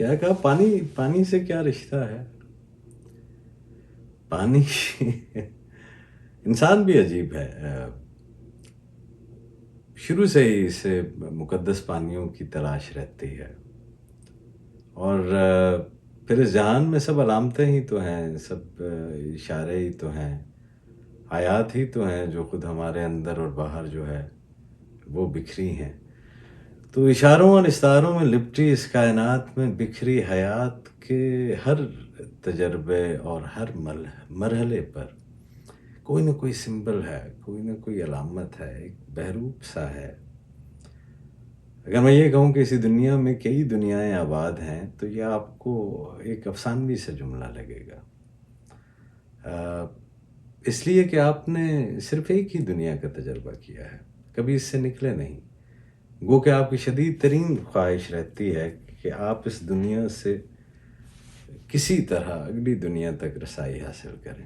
کیا کہا؟ پانی سے کیا رشتہ ہے؟ پانی انسان بھی عجیب ہے، شروع سے ہی اسے مقدس پانیوں کی تلاش رہتی ہے، اور پھر اس جہان میں سب علامتیں ہی تو ہیں، سب اشارے ہی تو ہیں، آیات ہی تو ہیں جو خود ہمارے اندر اور باہر جو ہے وہ بکھری ہیں۔ تو اشاروں اور استعاروں میں لپٹی اس کائنات میں بکھری حیات کے ہر تجربے اور ہر مرحلے پر کوئی نہ کوئی سمبل ہے، کوئی نہ کوئی علامت ہے، ایک بحروپ سا ہے۔ اگر میں یہ کہوں کہ اسی دنیا میں کئی دنیائیں آباد ہیں تو یہ آپ کو ایک افسانوی سے جملہ لگے گا، اس لیے کہ آپ نے صرف ایک ہی دنیا کا تجربہ کیا ہے، کبھی اس سے نکلے نہیں۔ گو کہ آپ کی شدید ترین خواہش رہتی ہے کہ آپ اس دنیا سے کسی طرح اگلی دنیا تک رسائی حاصل کریں،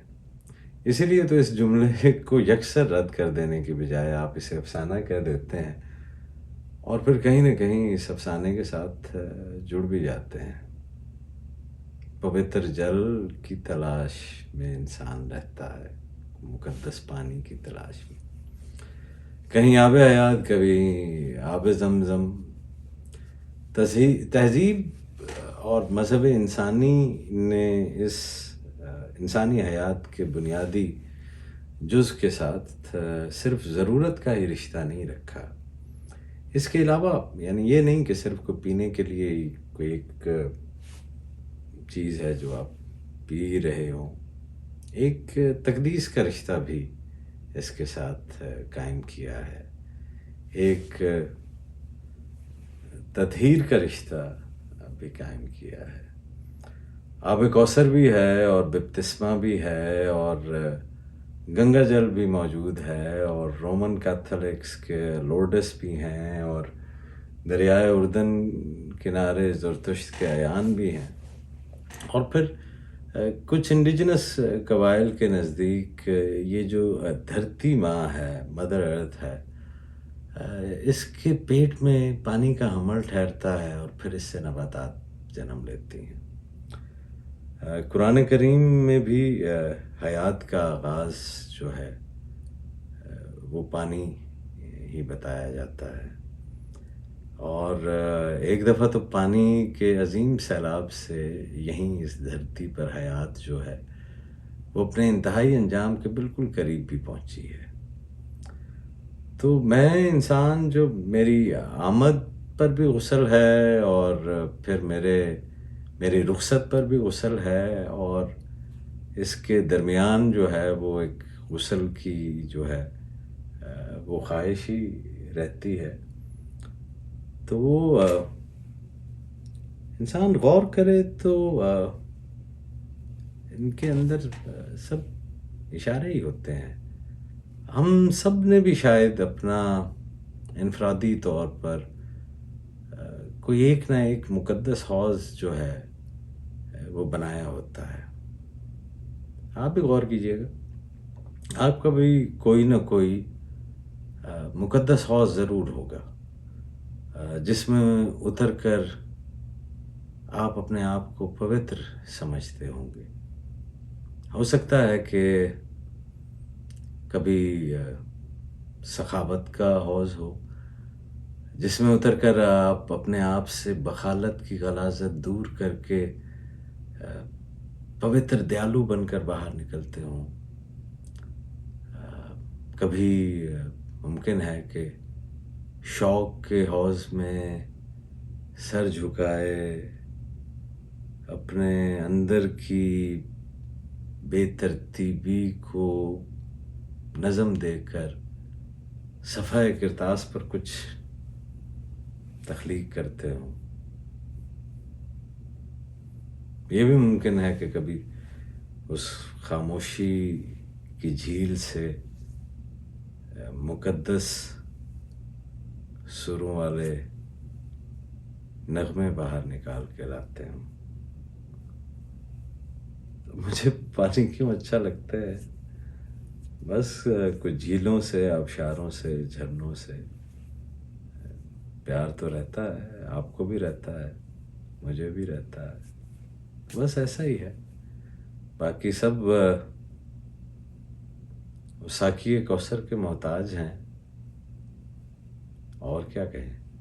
اسی لیے تو اس جملے کو یکسر رد کر دینے کی بجائے آپ اسے افسانہ کہہ دیتے ہیں، اور پھر کہیں نہ کہیں اس افسانے کے ساتھ جڑ بھی جاتے ہیں۔ پوتر جل کی تلاش میں انسان رہتا ہے، مقدس پانی کی تلاش میں، کہیں آب حیات، کبھی آب زمزم۔ تہذیب اور مذہب انسانی نے اس انسانی حیات کے بنیادی جز کے ساتھ صرف ضرورت کا ہی رشتہ نہیں رکھا، اس کے علاوہ یعنی یہ نہیں کہ صرف کوئی پینے کے لیے کوئی ایک چیز ہے جو آپ پی رہے ہوں، ایک تقدیس کا رشتہ بھی اس کے ساتھ قائم کیا ہے، ایک تطہیر کا رشتہ بھی قائم کیا ہے۔ آب کوثر بھی ہے اور بپتسمہ بھی ہے اور گنگا جل بھی موجود ہے، اور رومن کیتھولکس کے لورڈس بھی ہیں، اور دریائے اردن کنارے زرتشت کے عیان بھی ہیں، اور پھر کچھ انڈیجنس قبائل کے نزدیک یہ جو دھرتی ماں ہے، مدر ارتھ ہے، اس کے پیٹ میں پانی کا حمل ٹھہرتا ہے اور پھر اس سے نباتات جنم لیتی ہیں۔ قرآن کریم میں بھی حیات کا آغاز جو ہے وہ پانی ہی بتایا جاتا ہے، اور ایک دفعہ تو پانی کے عظیم سیلاب سے یہیں اس دھرتی پر حیات جو ہے وہ اپنے انتہائی انجام کے بالکل قریب بھی پہنچی ہے۔ تو میں انسان جو میری آمد پر بھی غسل ہے، اور پھر میری رخصت پر بھی غسل ہے، اور اس کے درمیان جو ہے وہ ایک غسل کی جو ہے وہ خواہش ہی رہتی ہے، تو وہ انسان غور کرے تو ان کے اندر سب اشارے ہی ہوتے ہیں۔ ہم سب نے بھی شاید اپنا انفرادی طور پر کوئی ایک نہ ایک مقدس حوض جو ہے وہ بنایا ہوتا ہے۔ آپ بھی غور کیجئے گا، آپ کا بھی کوئی نہ کوئی مقدس حوض ضرور ہوگا جس میں اتر کر آپ اپنے آپ کو پوتر سمجھتے ہوں گے۔ ہو سکتا ہے کہ کبھی سخاوت کا حوض ہو جس میں اتر کر آپ اپنے آپ سے بخالت کی غلاظت دور کر کے پوتر دیالو بن کر باہر نکلتے ہوں۔ کبھی ممکن ہے کہ شوق کے حوض میں سر جھکائے اپنے اندر کی بے ترتیبی کو نظم دے کر صفحہ کرتاس پر کچھ تخلیق کرتے ہوں۔ یہ بھی ممکن ہے کہ کبھی اس خاموشی کی جھیل سے مقدس سروں والے نغمے باہر نکال کے لاتے ہوں۔ مجھے پانی کیوں اچھا لگتا ہے؟ بس کچھ جھیلوں سے، آبشاروں سے، جھرنوں سے پیار تو رہتا ہے، آپ کو بھی رہتا ہے، مجھے بھی رہتا ہے. بس ایسا ہی ہے. باقی سب ساقی کوثر کے محتاج ہیں. اور کیا کہیں.